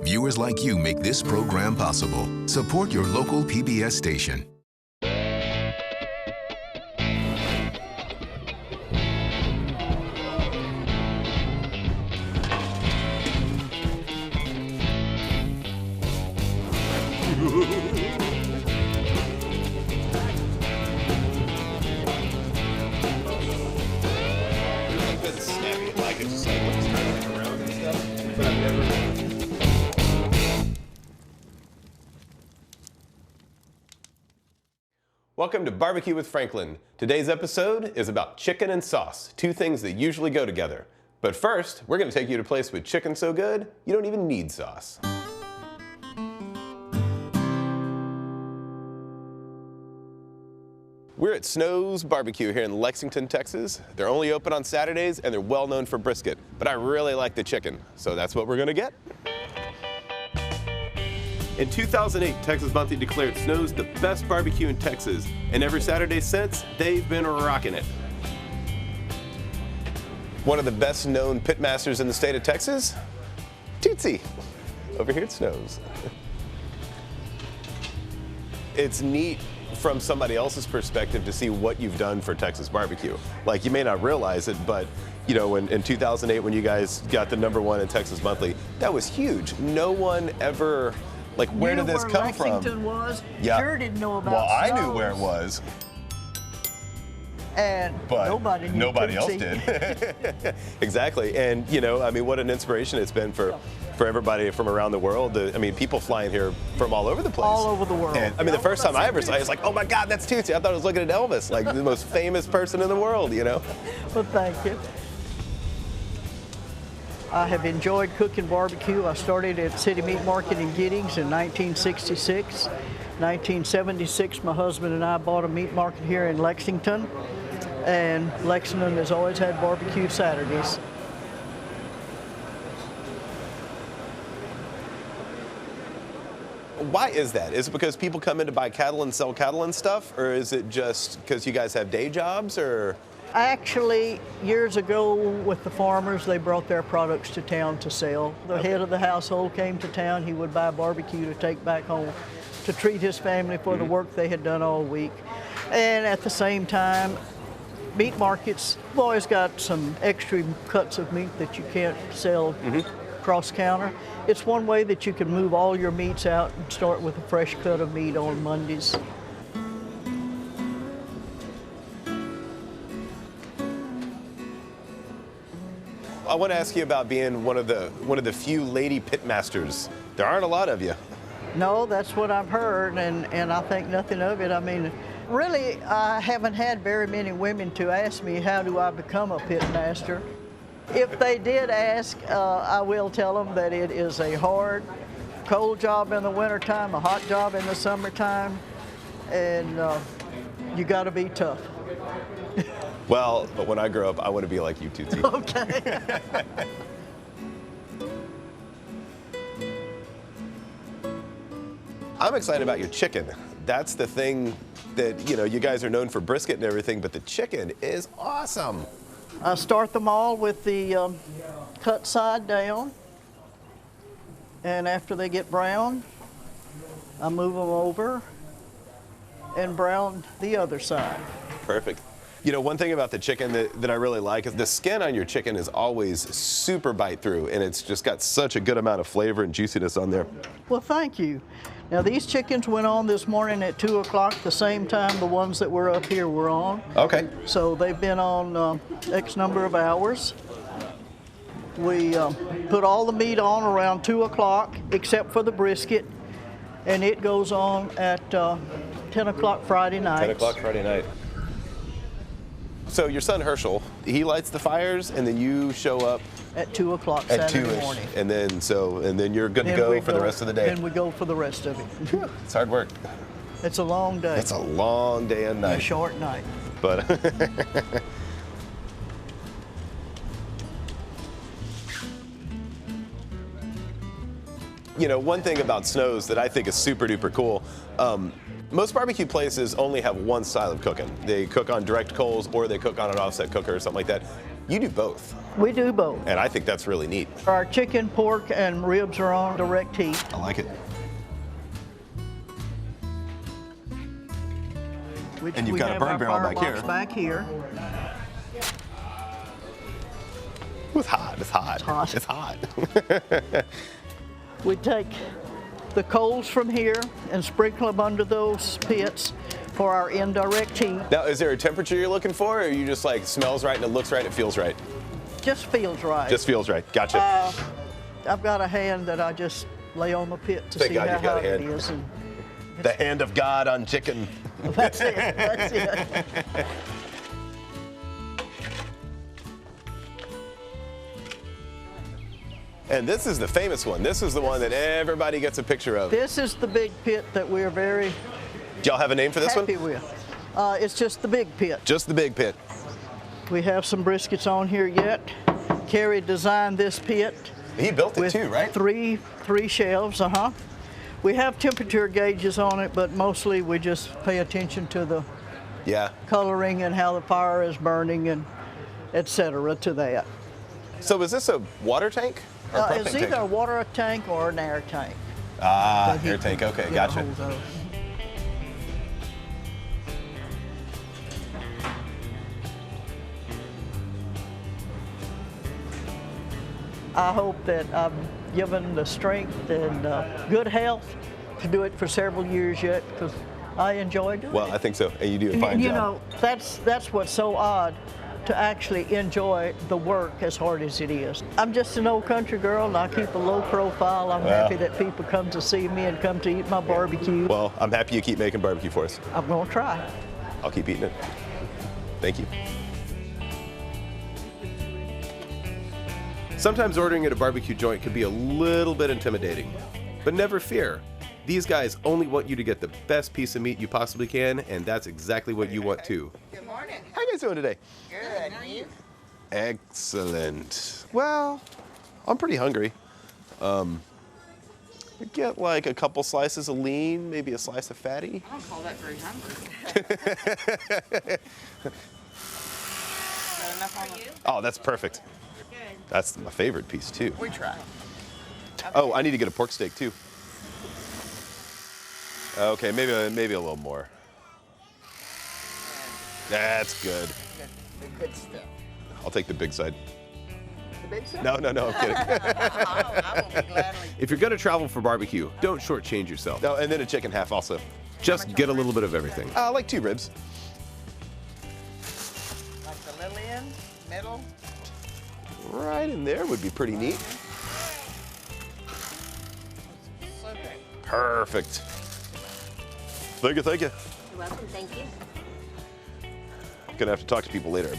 Viewers like you make this program possible. Support your local PBS station. Welcome to Barbecue with Franklin. Today's episode is about chicken and sauce, two things that usually go together. But first, we're going to take you to a place with chicken so good, you don't even need sauce. We're at Snow's Barbecue here in Lexington, Texas. They're only open on Saturdays and they're well known for brisket, but I really like the chicken, so that's what we're going to get. In 2008, Texas Monthly declared Snow's the best barbecue in Texas, and every Saturday since, they've been rocking it. One of the best known pitmasters in the state of Texas, Tootsie, over here at Snow's. It's neat from somebody else's perspective to see what you've done for Texas barbecue. Like, you may not realize it, but you know, in 2008 when you guys got the #1 in Texas Monthly, that was huge. No one ever, like, where did this come from? Lexington was? Yeah. Sure didn't know about Well, I Snow's. knew where it was. And But nobody else did. Exactly. And, you know, I mean, what an inspiration it's been for everybody from around the world. I mean, people flying here from all over the place. All over the world. And, I mean, the first time I ever saw it, I was like, oh my God, that's Tootsie. I thought I was looking at Elvis, like the most famous person in the world, you know? Well, thank you. I have enjoyed cooking barbecue. I started at City Meat Market in Giddings in 1966. 1976, my husband and I bought a meat market here in Lexington. And Lexington has always had barbecue Saturdays. Why is that? Is it because people come in to buy cattle and sell cattle and stuff? Or is it just because you guys have day jobs, or? Actually, years ago with the farmers, they brought their products to town to sell. The head of the household came to town. He would buy barbecue to take back home to treat his family for the work they had done all week. And at the same time, meat markets have always got some extra cuts of meat that you can't sell cross-counter. It's one way that you can move all your meats out and start with a fresh cut of meat on Mondays. I want to ask you about being one of the few lady pitmasters. There aren't a lot of you. No, that's what I've heard, and I think nothing of it. I mean, really, I haven't had very many women to ask me, how do I become a pitmaster? If they did ask, I will tell them that it is a hard, cold job in the wintertime, a hot job in the summertime, and you got to be tough. Well, but when I grow up, I want to be like you, Tootsie. Okay. I'm excited about your chicken. That's the thing that, you know, you guys are known for brisket and everything, but the chicken is awesome. I start them all with the cut side down, and after they get brown, I move them over and brown the other side. Perfect. You know, one thing about the chicken that I really like is the skin on your chicken is always super bite through, and it's just got such a good amount of flavor and juiciness on there. Well, thank you. Now, these chickens went on this morning at 2 o'clock, the same time the ones that were up here were on. Okay. So they've been on X number of hours. We put all the meat on around 2 o'clock, except for the brisket, and it goes on at 10 o'clock Friday night. 10 o'clock Friday night. So your son Herschel, he lights the fires, and then you show up at 2 o'clock at Saturday 2-ish, morning. and then you're good to go for the rest of the day. Then we go for the rest of it. It's hard work. It's a long day. It's a long day and night. A short night. But you know, one thing about Snow's that I think is super duper cool, most barbecue places only have one style of cooking. They cook on direct coals or they cook on an offset cooker or something like that. you do both, We do both. and I think that's really neat. Our chicken, pork, and ribs are on direct heat. I like it. Which And you've we got a have burn our barrel back firebox here. back here. It's hot. It's hot. hot. It's hot. We take the coals from here and sprinkle them under those pits for our indirect heat. Now, is there a temperature you're looking for, or are you just like smells right and it looks right, it feels right? Just feels right. Just feels right. Gotcha. I've got a hand that I just lay on the pit to Thank see God how you've got hot a it hand. is. And The hand of God on chicken. that's it. That's it. And this is the famous one. This is the one that everybody gets a picture of. This is the big pit that we're very Do y'all have a name for this happy one? with. It's just the big pit. Just the big pit. We have some briskets on here yet. Kerry designed this pit He built it with too, right? three shelves. We have temperature gauges on it, but mostly we just pay attention to the Yeah. coloring and how the fire is burning and et cetera to that. So is this a water tank? Or a It's propane either a tank? water tank or an air tank. Ah, that he air tank. Okay, can gotcha. hold those. I hope that I'm given the strength and good health to do it for several years yet, because I enjoy doing Well, it. I think so. And you do a And, fine you job. know, that's what's so odd, to actually enjoy the work as hard as it is. I'm just an old country girl and I keep a low profile. I'm Well. happy that people come to see me and come to eat my barbecue. Well, I'm happy you keep making barbecue for us. I'm gonna try. I'll keep eating it. Thank you. Sometimes ordering at a barbecue joint can be a little bit intimidating, but never fear. These guys only want you to get the best piece of meat you possibly can, and that's exactly what you want too. Good morning. How you guys doing today? Good. You? Excellent. Well, I'm pretty hungry. Get like a couple slices of lean, maybe a slice of fatty. I don't call that very hungry. Got enough on the... Oh, that's perfect. Good. That's my favorite piece too. We try. Oh, I need to get a pork steak too. Okay, maybe a little more. That's good. The good stuff. I'll take the big side. The big stuff? No, I'm kidding. I will be gladly. If you're gonna travel for barbecue, don't shortchange yourself. No, and then a chicken half also. Just get a little bit of everything. Like 2 ribs. Like the little end, middle. Right in there would be pretty neat. So good. Perfect. Thank you, thank you. You're welcome, thank you. Gonna have to talk to people later. I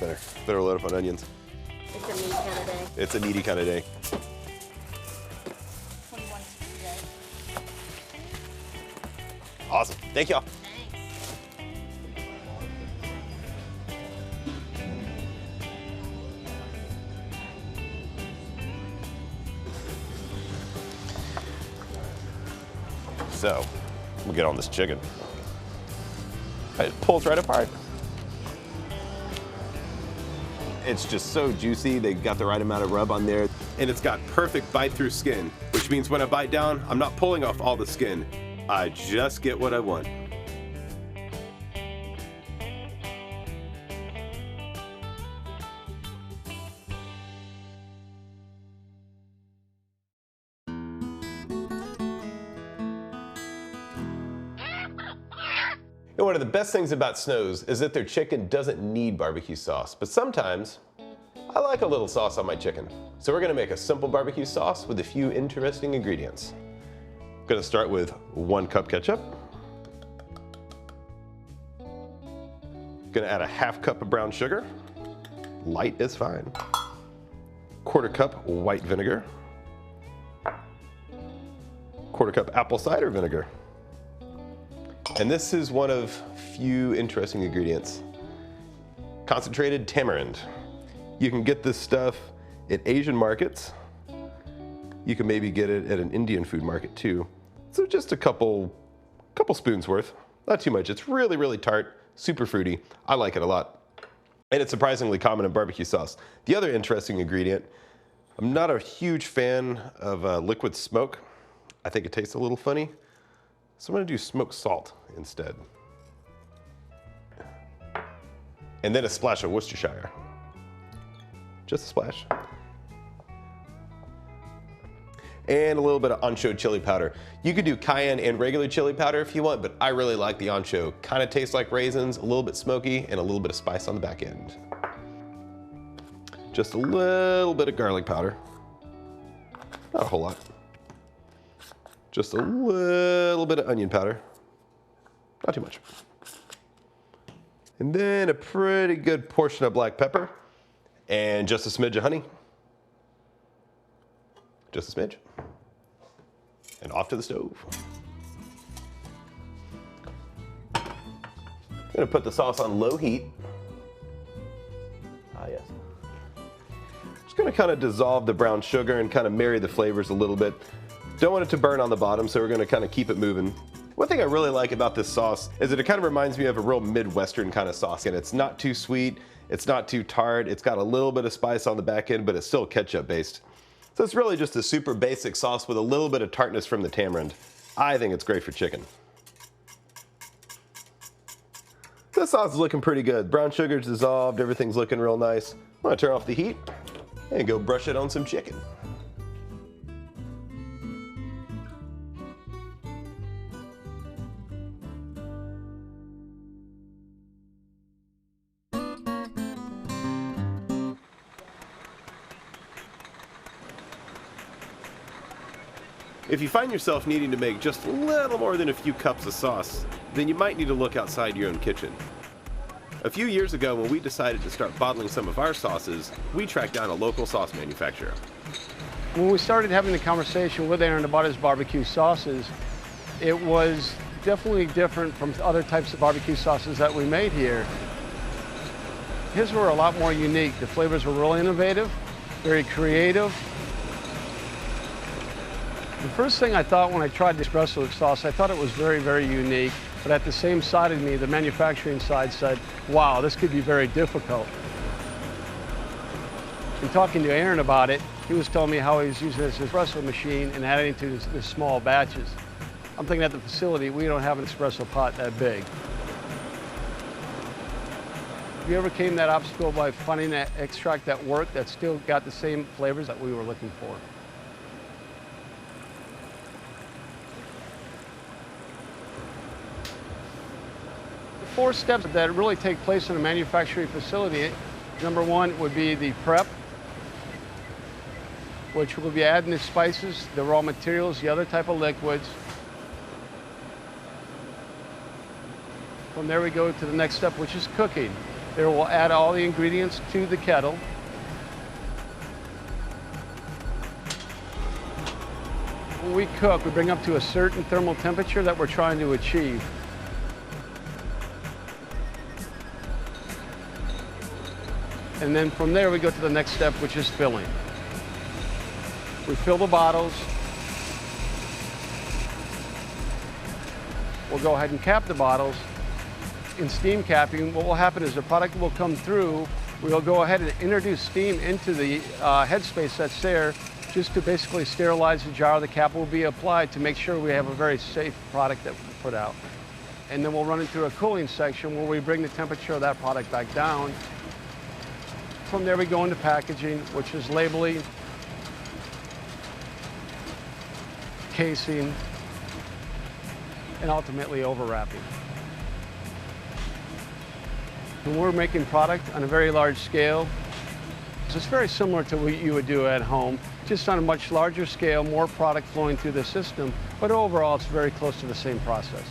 better load up on onions. It's a meat kind of day. It's a needy kind of day. Awesome. Thank y'all. So, we'll get on this chicken. It pulls right apart. It's just so juicy. They got the right amount of rub on there. And it's got perfect bite through skin, which means when I bite down, I'm not pulling off all the skin. I just get what I want. And one of the best things about Snow's is that their chicken doesn't need barbecue sauce, but sometimes I like a little sauce on my chicken. So we're gonna make a simple barbecue sauce with a few interesting ingredients. I'm gonna start with 1 cup ketchup. Gonna add a 1/2 cup of brown sugar. Light is fine. 1/4 cup white vinegar. 1/4 cup apple cider vinegar. And this is one of few interesting ingredients. Concentrated tamarind. You can get this stuff at Asian markets. You can maybe get it at an Indian food market too. So just a couple spoons worth, not too much. It's really, really tart, super fruity. I like it a lot. And it's surprisingly common in barbecue sauce. The other interesting ingredient, I'm not a huge fan of liquid smoke. I think it tastes a little funny. So I'm gonna do smoked salt instead. And then a splash of Worcestershire. Just a splash. And a little bit of ancho chili powder. You could do cayenne and regular chili powder if you want, but I really like the ancho. Kind of tastes like raisins, a little bit smoky, and a little bit of spice on the back end. Just a little bit of garlic powder. Not a whole lot. Just a little bit of onion powder. Not too much. And then a pretty good portion of black pepper. And just a smidge of honey. Just a smidge. And off to the stove. I'm gonna put the sauce on low heat. Ah, yes. Just gonna kind of dissolve the brown sugar and kind of marry the flavors a little bit. Don't want it to burn on the bottom, so we're gonna kind of keep it moving. One thing I really like about this sauce is that it kind of reminds me of a real Midwestern kind of sauce. And it's not too sweet, it's not too tart, it's got a little bit of spice on the back end, but it's still ketchup based. So it's really just a super basic sauce with a little bit of tartness from the tamarind. I think it's great for chicken. This sauce is looking pretty good. Brown sugar's dissolved, everything's looking real nice. I'm gonna turn off the heat and go brush it on some chicken. If you find yourself needing to make just a little more than a few cups of sauce, then you might need to look outside your own kitchen. A few years ago, when we decided to start bottling some of our sauces, we tracked down a local sauce manufacturer. When we started having the conversation with Aaron about his barbecue sauces, it was definitely different from other types of barbecue sauces that we made here. His were a lot more unique. The flavors were really innovative, very creative. The first thing I thought when I tried the espresso sauce, I thought it was very, very unique. But at the same side of me, the manufacturing side said, wow, this could be very difficult. In talking to Aaron about it, he was telling me how he was using this espresso machine and adding it to the small batches. I'm thinking at the facility, we don't have an espresso pot that big. Have you ever came that obstacle by finding that extract that worked that still got the same flavors that we were looking for? The 4 steps that really take place in a manufacturing facility, number 1 would be the prep, which will be adding the spices, the raw materials, the other type of liquids. From there we go to the next step, which is cooking. There we'll add all the ingredients to the kettle. When we cook, we bring up to a certain thermal temperature that we're trying to achieve. And then from there we go to the next step, which is filling. We fill the bottles. We'll go ahead and cap the bottles. In steam capping, what will happen is the product will come through. We'll go ahead and introduce steam into the headspace that's there, just to basically sterilize the jar. The cap will be applied to make sure we have a very safe product that we put out. And then we'll run it through a cooling section where we bring the temperature of that product back down. From there we go into packaging, which is labeling, casing, and ultimately overwrapping. When we're making product on a very large scale, it's very similar to what you would do at home, just on a much larger scale, more product flowing through the system, but overall it's very close to the same process.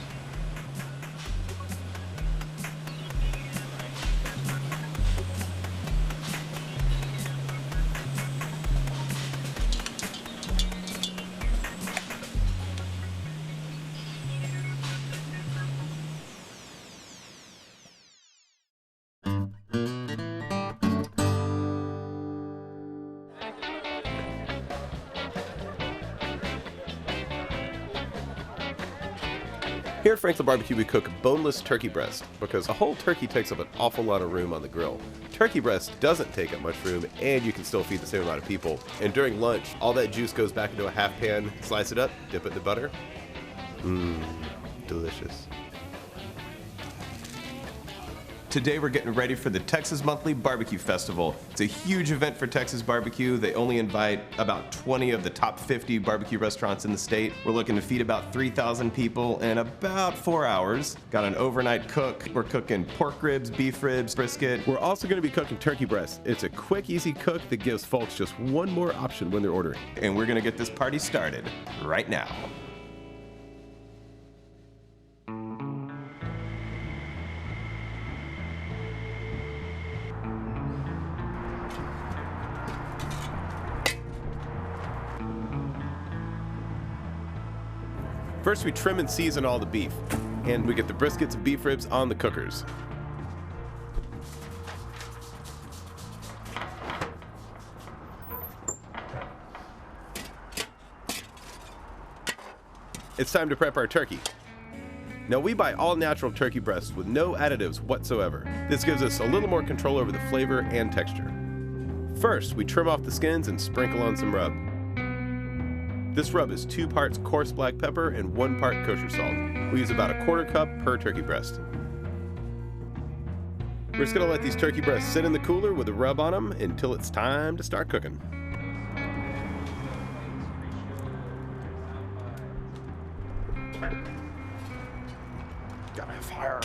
Here at Franklin Barbecue, we cook boneless turkey breast because a whole turkey takes up an awful lot of room on the grill. Turkey breast doesn't take up much room, and you can still feed the same amount of people. And during lunch, all that juice goes back into a half pan, slice it up, dip it in the butter. Mmm, delicious. Today we're getting ready for the Texas Monthly Barbecue Festival. It's a huge event for Texas barbecue. They only invite about 20 of the top 50 barbecue restaurants in the state. We're looking to feed about 3,000 people in about 4 hours. Got an overnight cook. We're cooking pork ribs, beef ribs, brisket. We're also going to be cooking turkey breast. It's a quick, easy cook that gives folks just one more option when they're ordering. And we're going to get this party started right now. First, we trim and season all the beef, and we get the briskets and beef ribs on the cookers. It's time to prep our turkey. Now, we buy all natural turkey breasts with no additives whatsoever. This gives us a little more control over the flavor and texture. First, we trim off the skins and sprinkle on some rub. This rub is 2 parts coarse black pepper and 1 part kosher salt. We use about 1/4 cup per turkey breast. We're just gonna let these turkey breasts sit in the cooler with a rub on them until it's time to start cooking. Gotta have fire.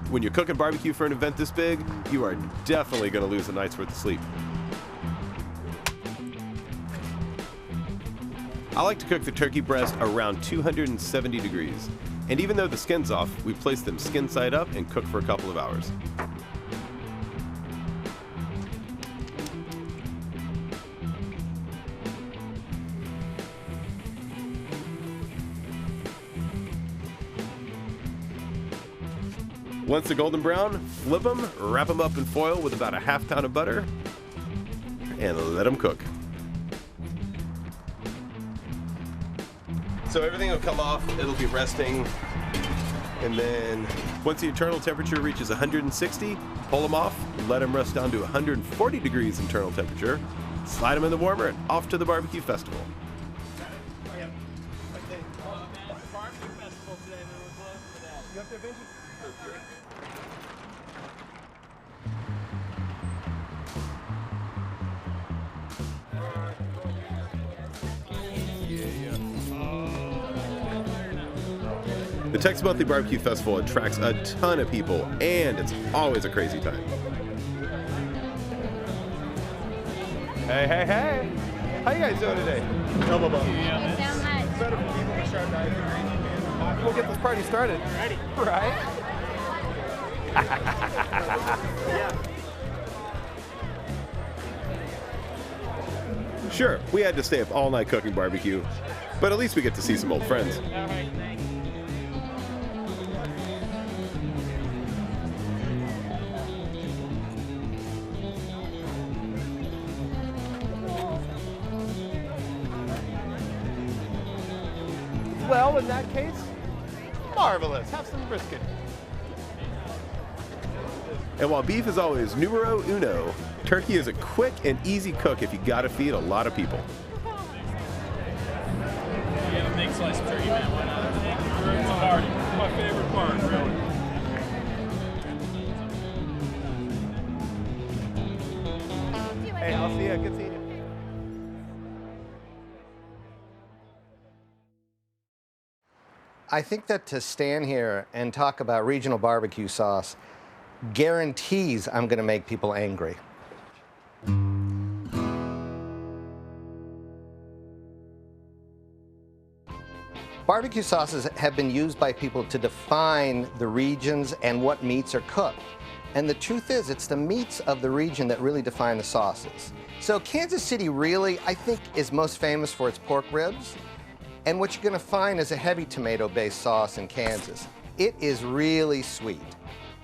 When you're cooking barbecue for an event this big, you are definitely going to lose a night's worth of sleep. I like to cook the turkey breast around 270 degrees. And even though the skin's off, we place them skin side up and cook for a couple of hours. Once they're golden brown, flip them, wrap them up in foil with about 1/2 pound of butter, and let them cook. So everything will come off, it'll be resting, and then once the internal temperature reaches 160, pull them off, let them rest down to 140 degrees internal temperature, slide them in the warmer, and off to the barbecue festival. The Texas Monthly Barbecue Festival attracts a ton of people, and it's always a crazy time. Hey, hey, hey! How you guys doing today? Thank you so much. We'll get this party started. Right? Sure, we had to stay up all night cooking barbecue, but at least we get to see some old friends. Well, in that case, marvelous. Have some brisket. And while beef is always numero uno, turkey is a quick and easy cook if you gotta feed a lot of people. Yeah, a big slice of turkey, man. Why not? It's a party. It's my favorite part, really. Hey, I'll see you. Good seeing you. I think that to stand here and talk about regional barbecue sauce guarantees I'm going to make people angry. Barbecue sauces have been used by people to define the regions and what meats are cooked. And the truth is, it's the meats of the region that really define the sauces. So Kansas City really, I think, is most famous for its pork ribs. And what you're gonna find is a heavy tomato-based sauce in Kansas. It is really sweet.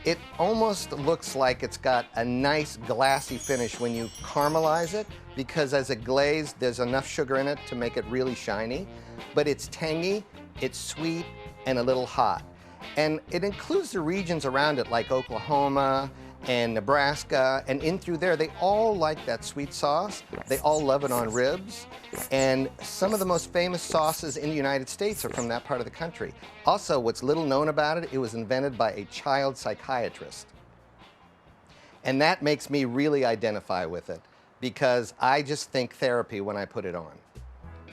It almost looks like it's got a nice glassy finish when you caramelize it, because as a glaze, there's enough sugar in it to make it really shiny. But it's tangy, it's sweet, and a little hot. And it includes the regions around it like Oklahoma and Nebraska, and in through there, they all like that sweet sauce. They all love it on ribs. And some of the most famous sauces in the United States are from that part of the country. Also, what's little known about it, it was invented by a child psychiatrist. And that makes me really identify with it, because I just think therapy when I put it on.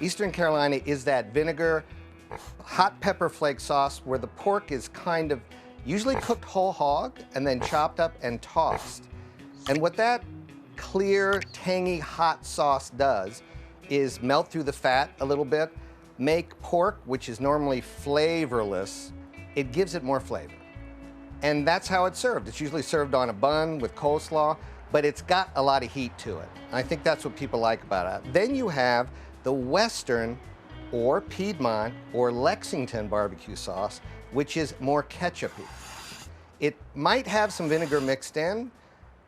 Eastern Carolina is that vinegar, hot pepper flake sauce where the pork is kind of usually cooked whole hog and then chopped up and tossed. And what that clear, tangy, hot sauce does is melt through the fat a little bit, make pork, which is normally flavorless, it gives it more flavor. And that's how it's served. It's usually served on a bun with coleslaw, but it's got a lot of heat to it. And I think that's what people like about it. Then you have the Western or Piedmont or Lexington barbecue sauce, which is more ketchup-y. It might have some vinegar mixed in.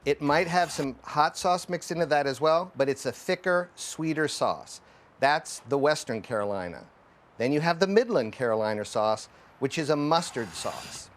It might have some hot sauce mixed into that as well, but it's a thicker, sweeter sauce. That's the Western Carolina. Then you have the Midland Carolina sauce, which is a mustard sauce.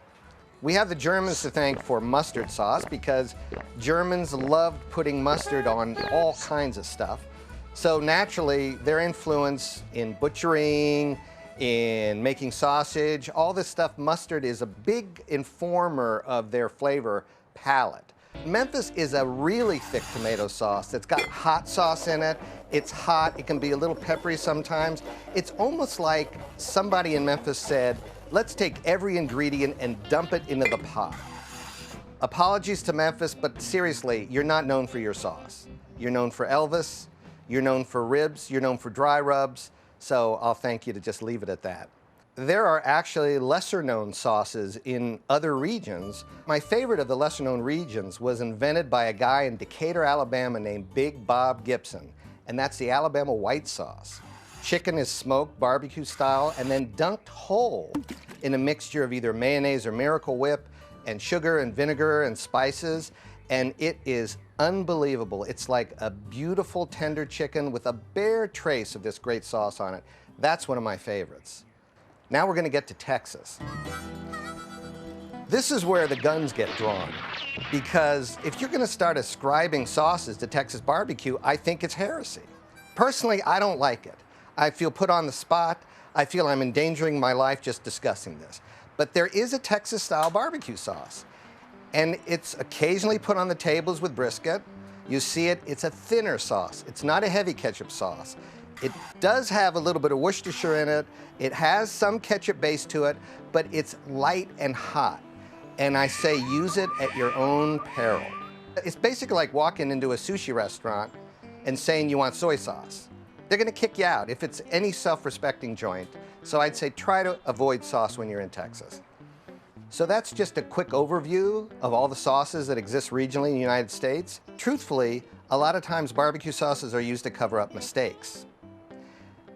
We have the Germans to thank for mustard sauce because Germans loved putting mustard on all kinds of stuff. So naturally, their influence in butchering, in making sausage, all this stuff, mustard is a big informer of their flavor palette. Memphis is a really thick tomato sauce that's got hot sauce in it. It's hot, it can be a little peppery sometimes. It's almost like somebody in Memphis said, let's take every ingredient and dump it into the pot. Apologies to Memphis, but seriously, you're not known for your sauce. You're known for Elvis, you're known for ribs, you're known for dry rubs, so I'll thank you to just leave it at that. There are actually lesser known sauces in other regions. My favorite of the lesser known regions was invented by a guy in Decatur, Alabama named Big Bob Gibson, and that's the Alabama white sauce. Chicken is smoked barbecue style and then dunked whole in a mixture of either mayonnaise or Miracle Whip and sugar and vinegar and spices, and it is unbelievable. It's like a beautiful tender chicken with a bare trace of this great sauce on it. That's one of my favorites. Now we're gonna get to Texas. This is where the guns get drawn, because if you're gonna start ascribing sauces to Texas barbecue, I think it's heresy. Personally, I don't like it. I feel put on the spot. I feel I'm endangering my life just discussing this. But there is a Texas-style barbecue sauce, and it's occasionally put on the tables with brisket. You see it, it's a thinner sauce. It's not a heavy ketchup sauce. It does have a little bit of Worcestershire in it. It has some ketchup base to it, but it's light and hot. And I say use it at your own peril. It's basically like walking into a sushi restaurant and saying you want soy sauce. They're gonna kick you out if it's any self-respecting joint. So I'd say try to avoid sauce when you're in Texas. So that's just a quick overview of all the sauces that exist regionally in the United States. Truthfully, a lot of times barbecue sauces are used to cover up mistakes.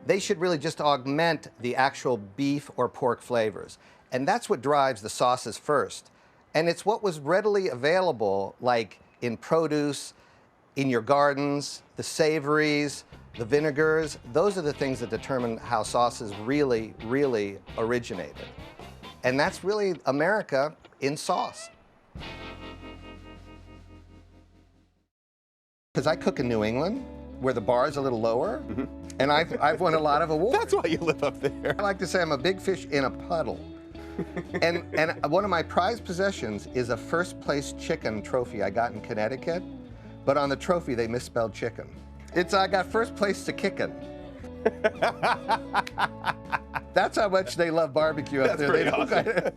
They should really just augment the actual beef or pork flavors. And that's what drives the sauces first. And it's what was readily available, like in produce, in your gardens, the savories, the vinegars. Those are the things that determine how sauces really, really originated. And that's really America in sauce. Because I cook in New England, where the bar is a little lower, and I've won a lot of awards. That's why you live up there. I like to say I'm a big fish in a puddle. and one of my prized possessions is a first place chicken trophy I got in Connecticut, but on the trophy they misspelled chicken. I got first place to kickin'. That's how much they love barbecue up there. That's pretty awesome.